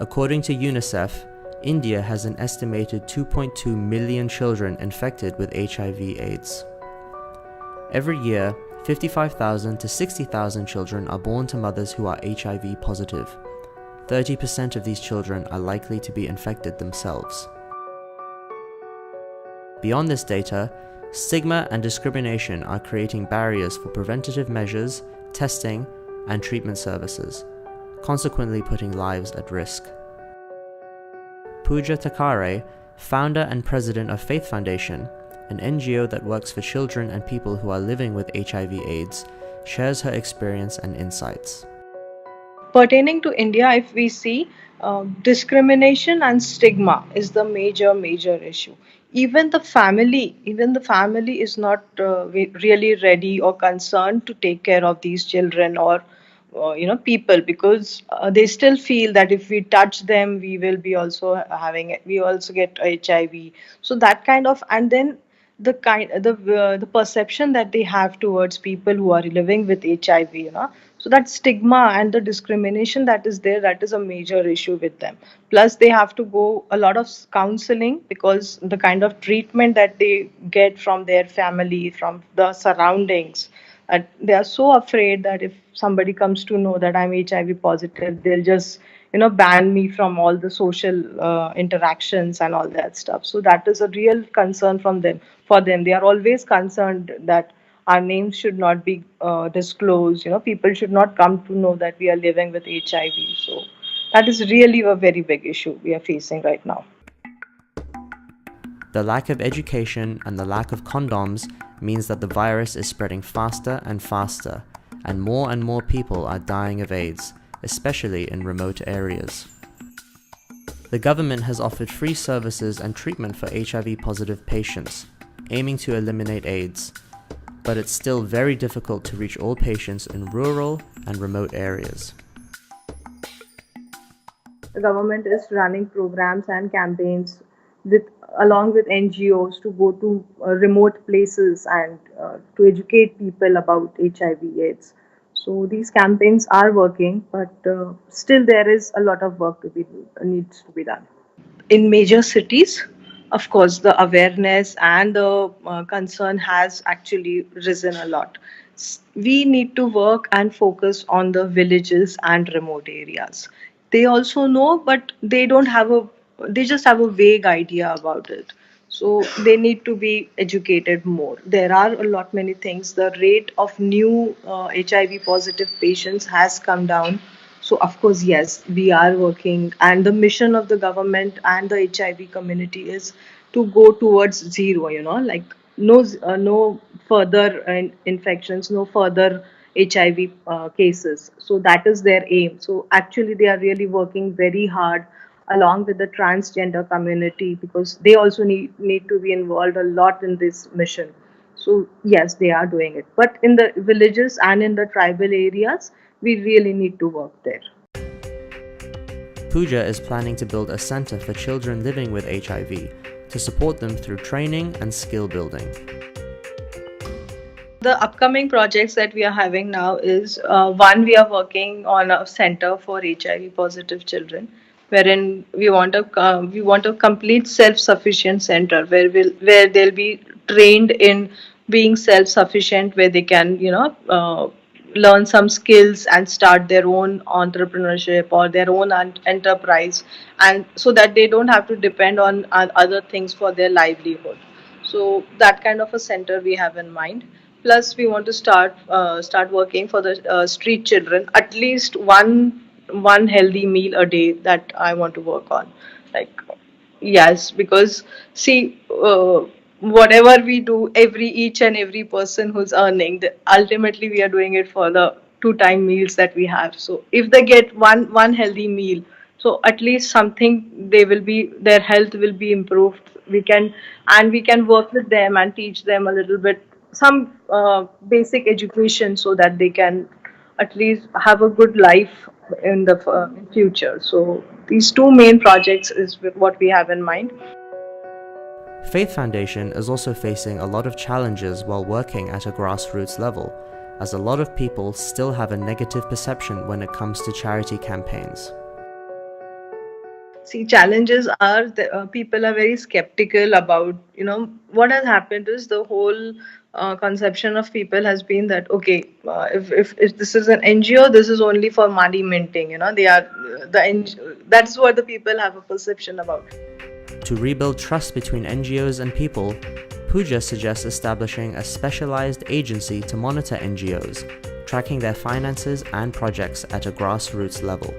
According to UNICEF, India has an estimated 2.2 million children infected with HIV/AIDS. Every year, 55,000 to 60,000 children are born to mothers who are HIV positive. 30% of these children are likely to be infected themselves. Beyond this data, stigma and discrimination are creating barriers for preventative measures, testing, and treatment services, consequently putting lives at risk. Pooja, founder and president of Faith Foundation, an NGO that works for children and people who are living with HIV/AIDS, shares her experience and insights. Pertaining to India, if we see, discrimination and stigma is the major issue. Even the family is not really ready or concerned to take care of these children or people, because they still feel that if we touch them, we also get HIV. So that kind of, and then the perception that they have towards people who are living with HIV, so that stigma and the discrimination that is there, that is a major issue with them. Plus they have to go a lot of counseling, because the kind of treatment that they get from their family, from the surroundings, they are so afraid that if somebody comes to know that I'm HIV positive, they'll just ban me from all the social interactions and all that stuff. So that is a real concern from them. For them, they are always concerned that our names should not be disclosed. People should not come to know that we are living with HIV. So that is really a very big issue we are facing right now. The lack of education and the lack of condoms means that the virus is spreading faster and faster, and more people are dying of AIDS, especially in remote areas. The government has offered free services and treatment for HIV-positive patients, aiming to eliminate AIDS, but it's still very difficult to reach all patients in rural and remote areas. The government is running programs and campaigns along with NGOs to go to remote places and to educate people about HIV/AIDS. So these campaigns are working, but still there is a lot of work needs to be done. In major cities, of course, the awareness and the concern has actually risen a lot. We need to work and focus on the villages and remote areas. They also know, but they just have a vague idea about it. So they need to be educated more. There are many things. The rate of new HIV positive patients has come down. So of course, yes, we are working, and the mission of the government and the HIV community is to go towards zero. Like no further infections, no further HIV cases. So that is their aim. So actually, they are really working very hard along with the transgender community, because they also need to be involved a lot in this mission. So yes, they are doing it. But in the villages and in the tribal areas, we really need to work there. Pooja is planning to build a center for children living with HIV to support them through training and skill building. The upcoming projects that we are having now is one, we are working on a center for HIV positive children, wherein we want a complete self-sufficient center where they'll be trained in being self-sufficient, where they can learn some skills and start their own entrepreneurship or their own enterprise, and so that they don't have to depend on other things for their livelihood. So that kind of a center we have in mind. Plus, we want to start working for the street children. At least one healthy meal a day that I want to work on. Like, yes, because see, whatever we do, each and every person who's earning, ultimately we are doing it for the 2-time meals that we have. So if they get one healthy meal, so at least their health will be improved. We can work with them and teach them a little bit, some basic education, so that they can at least have a good life in the future. So these two main projects is what we have in mind. Faith Foundation is also facing a lot of challenges while working at a grassroots level, as a lot of people still have a negative perception when it comes to charity campaigns. See, challenges are people are very skeptical about, what has happened is the whole conception of people has been that, okay, if this is an NGO, this is only for money minting, they are that's what the people have a perception about. To rebuild trust between NGOs and people, Pooja suggests establishing a specialized agency to monitor NGOs, tracking their finances and projects at a grassroots level.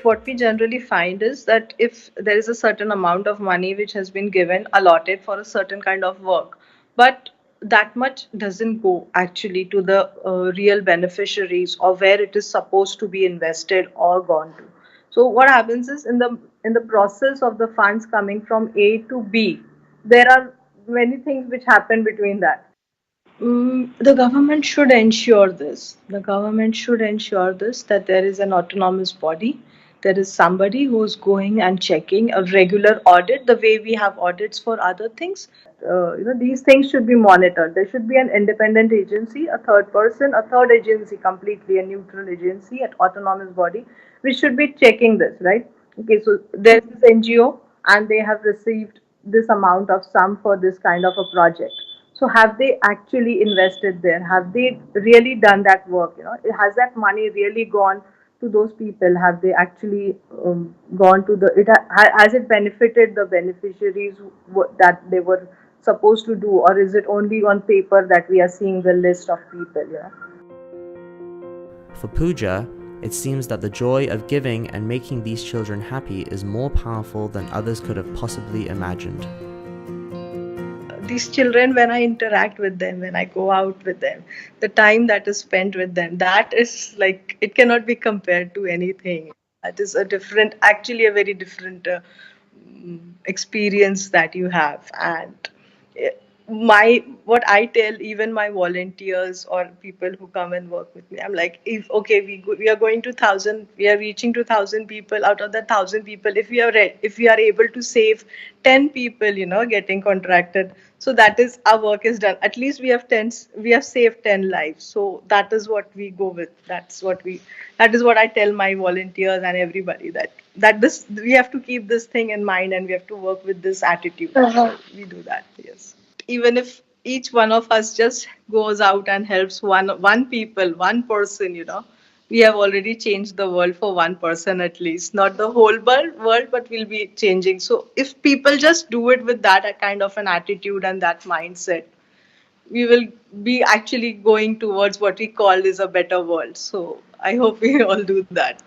What we generally find is that if there is a certain amount of money which has been given allotted for a certain kind of work, but that much doesn't go actually to the real beneficiaries or where it is supposed to be invested or gone to. So what happens is, in the process of the funds coming from A to B, there are many things which happen between that. The government should ensure this. The government should ensure this, that there is an autonomous body. There is somebody who's going and checking a regular audit, the way we have audits for other things. These things should be monitored. There should be an independent agency, a third person, a third agency, completely a neutral agency, an autonomous body, which should be checking this, right? Okay, so there's this NGO and they have received this amount of sum for this kind of a project. So have they actually invested there? Have they really done that work? Has that money really gone to those people? Have they actually gone to has it benefited the beneficiaries that they were supposed to do, or is it only on paper that we are seeing the list of people? For Pooja, it seems that the joy of giving and making these children happy is more powerful than others could have possibly imagined. These children, when I interact with them, when I go out with them, the time that is spent with them, that is like, it cannot be compared to anything. That is actually a very different experience that you have. And eh, my what I tell even my volunteers or people who come and work with me, I'm like, if okay, we are going to thousand, we are reaching to thousand people. Out of that thousand people, if we are able to save 10 people, getting contracted, so that is, our work is done. At least we have saved 10 lives. So that is what we go with. That is what I tell my volunteers and everybody, that this, we have to keep this thing in mind and we have to work with this attitude. We do that, yes. Even if each one of us just goes out and helps one person, we have already changed the world for one person at least. Not the whole world, but we'll be changing. So if people just do it with that kind of an attitude and that mindset, we will be actually going towards what we call is a better world. So I hope we all do that.